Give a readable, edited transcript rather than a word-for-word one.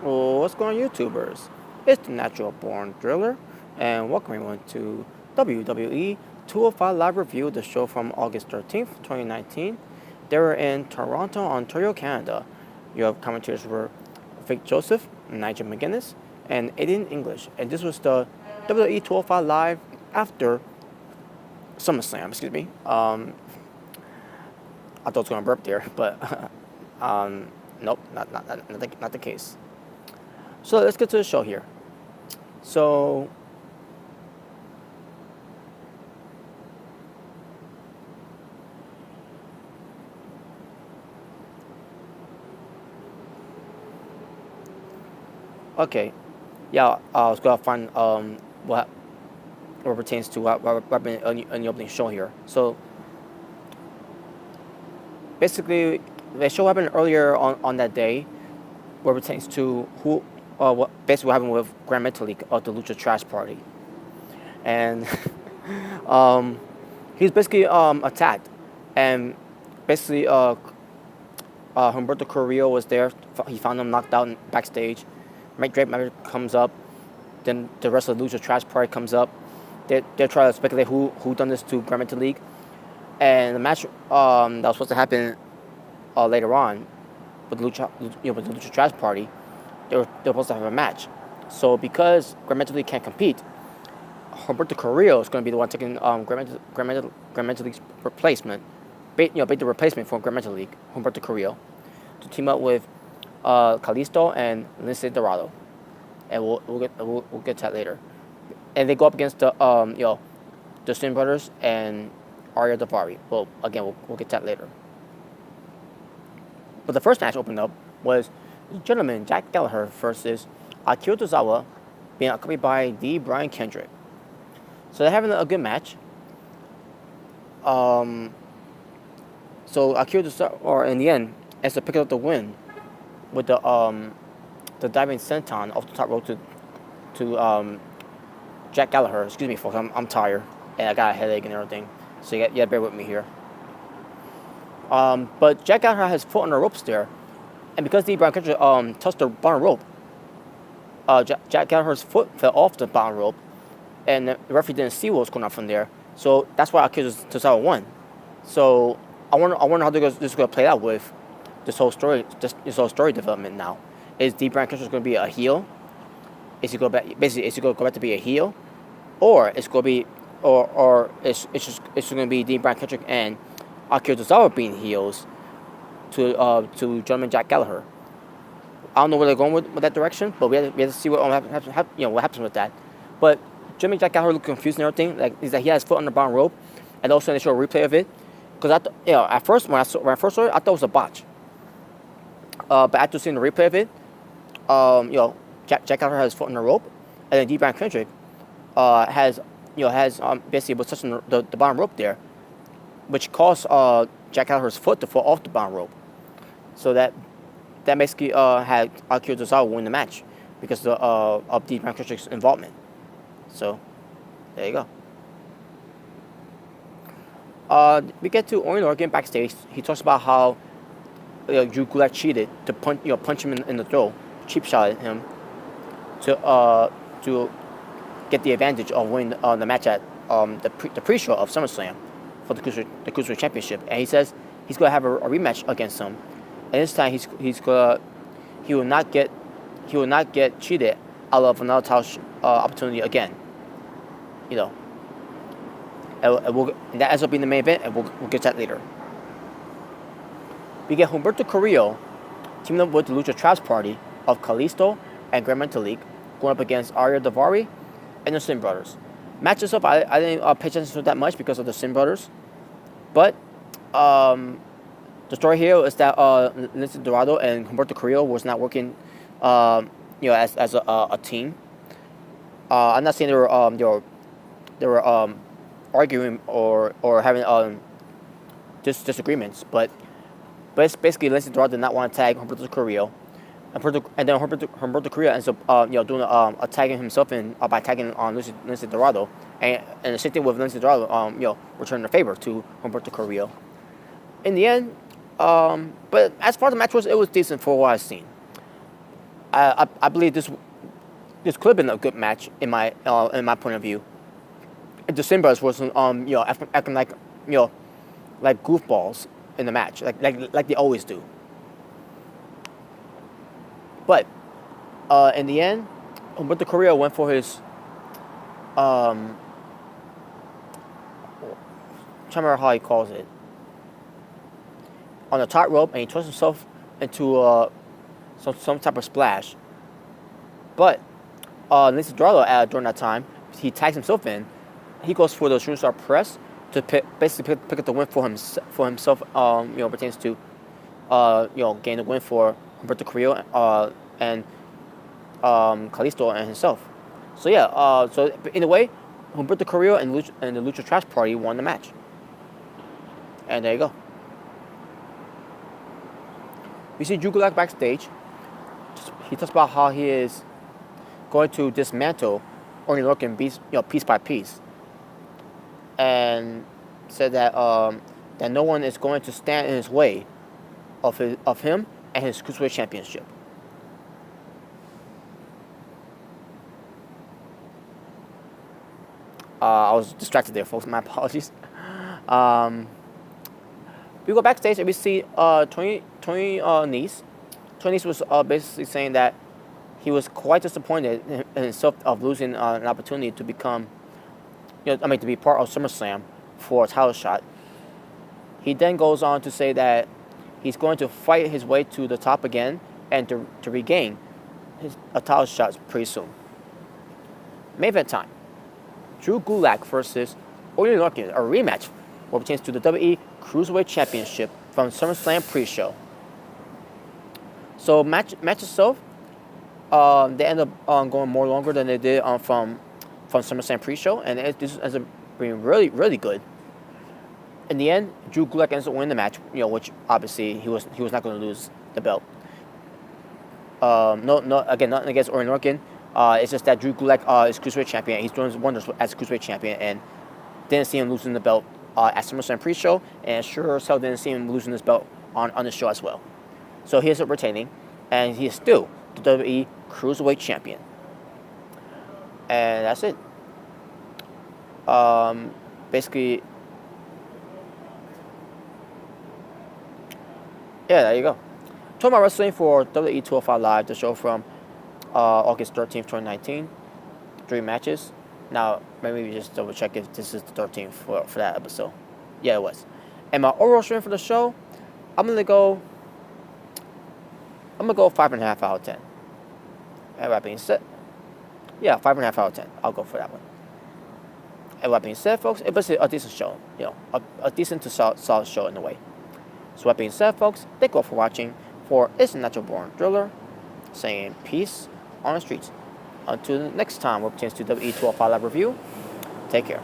Well, what's going on, YouTubers? It's the Natural Born Driller, and welcome everyone to WWE 205 Live Review, the show from August 13th, 2019. They were in Toronto, Ontario, Canada. Your commentators were Vic Joseph, Nigel McGuinness, and Aiden English. And this was the WWE 205 Live after SummerSlam, excuse me. I thought I was going to burp there, but nope, not the case. So let's get to the show here. So okay, yeah, I was gonna find what pertains to what happened in the opening show here. So basically, the show happened earlier on that day, what pertains to what happened with Grand Metalik of the Lucha Trash Party, and he was basically attacked, and basically Humberto Carrillo was there. He found him knocked out backstage. Mike Drake comes up, then the rest of the Lucha Trash Party comes up. They're trying to speculate who done this to Grand Metalik, and the match that was supposed to happen later on with the Lucha Trash Party, they were supposed to have a match. So because Grand Metalik can't compete, Humberto Carrillo is going to be the one taking Grand Metalik's replacement, be the replacement for Grand Metalik, Humberto Carrillo, to team up with Kalisto and Lince Dorado, and we'll get to that later. And they go up against the the Steam Brothers and Arya Davari. Well, again, we'll get to that later. But the first match opened up was gentleman Jack Gallagher versus Akira Tozawa, being accompanied by D. Brian Kendrick. So they're having a good match. So Akira Tozawa, in the end, ends up picking up the win with the diving senton off the top rope to Jack Gallagher. Excuse me, folks. I'm tired and I got a headache and everything. So you gotta bear with me here. But Jack Gallagher has foot on the ropes there, and because D. Brian Kendrick touched the bottom rope, Jack Gallagher's foot fell off the bottom rope, and the referee didn't see what was going on from there. So that's why Akira Tozawa won. So I wonder how this is going to play out with this whole story development now. Is D. Brian Kendrick going to be a heel? Is he going back? Basically, is he going to go back to be a heel, or it's going to be, or it's going to be D. Brian Kendrick and Akira Tozawa being heels to gentleman Jack Gallagher. I don't know where they're going with that direction, but we have to see what happens with that. But gentleman Jack Gallagher looked confused and everything. Like, is that he has his foot on the bottom rope, and also they show a replay of it. Because at first when I first saw it, I thought it was a botch. But after seeing the replay of it, Jack Gallagher has his foot on the rope, and then D. Brian Kendrick has basically was touching the bottom rope there, which caused Jack Gallagher's foot to fall off the bottom rope. So that basically had Akira Tozawa win the match because of D. Brian Kendrick's involvement. So there you go. We get to Orton Lorcan backstage. He talks about how Drew Gulak cheated to punch him in the throat, cheap shot at him to get the advantage of winning the match at the pre-show of SummerSlam for the Cruiserweight Championship. And he says he's going to have a rematch against him, and this time he will not get cheated out of another title opportunity again. And that ends up being the main event, and we'll get to that later. We get Humberto Carrillo teaming up with the Lucha Trash Party of Kalisto and Grand Metalik going up against Arya Davari and the Sin Brothers. Match is up. I didn't pay attention to that much because of the Sin Brothers, but the story here is that Lince Dorado and Humberto Carrillo was not working, as a team. I'm not saying they were arguing or having disagreements, but it's basically Lince Dorado did not want to tag Humberto Carrillo, and then Humberto Carrillo ends up doing a tagging himself in by tagging on Lince Dorado, and the same thing with Lince Dorado returning the favor to Humberto Carrillo. In the end, but as far as the match was, it was decent for what I've seen. I believe this could have been a good match in my point of view. If the Simbas wasn't acting like like goofballs in the match, like they always do. But in the end, Humberto Carrillo went for his trying to remember how he calls it, on the top rope, and he twists himself into some type of splash. But Lince Dorado, during that time, he tags himself in. He goes for the shooting star press to basically pick up the win for himself. Pertains to gain the win for Humberto Carrillo and Kalisto and himself. So yeah, so in a way, Humberto Carrillo and the Lucha Trash Party won the match. And there you go. We see Drew Gulak backstage. He talks about how he is going to dismantle Oney Lorcan piece by piece, and said that that no one is going to stand in his way of him and his Cruiserweight Championship. I was distracted there, folks. My apologies. We go backstage and we see Tony Nese. Tony Nese was basically saying that he was quite disappointed in himself of losing an opportunity to become, to be part of SummerSlam for a title shot. He then goes on to say that he's going to fight his way to the top again and to regain a title shot pretty soon. Main event time. Drew Gulak versus Oney Lorcan, a rematch what pertains to the WWE Cruiserweight Championship from SummerSlam pre-show. So match itself, they end up going more longer than they did from SummerSlam pre-show, and this ends up being really, really good. In the end, Drew Gulak ends up winning the match, which obviously he was not going to lose the belt. Nothing against Oney Lorcan. It's just that Drew Gulak is Cruiserweight champion. He's doing wonders as Cruiserweight champion, and didn't see him losing the belt at SummerSlam pre-show, and sure as hell didn't see him losing this belt on the show as well. So he ends up retaining, and he is still the WWE Cruiserweight champion. And that's it. Basically, yeah, there you go. Talking about wrestling for WWE 205 Live, the show from August 13th, 2019. 3 matches. Now, maybe we just double check if this is the 13th for that episode. Yeah, it was. And my overall rating for the show, I'm gonna go 5.5 out of 10. And that being said, yeah, 5.5 out of 10. I'll go for that one. And that being said, folks, it was a decent show. A decent to solid show in a way. So that being said, folks, thank you all for watching. For It's a Natural Born Thriller, saying peace on the streets. Until next time, we're to WWE 205 Live Review. Take care.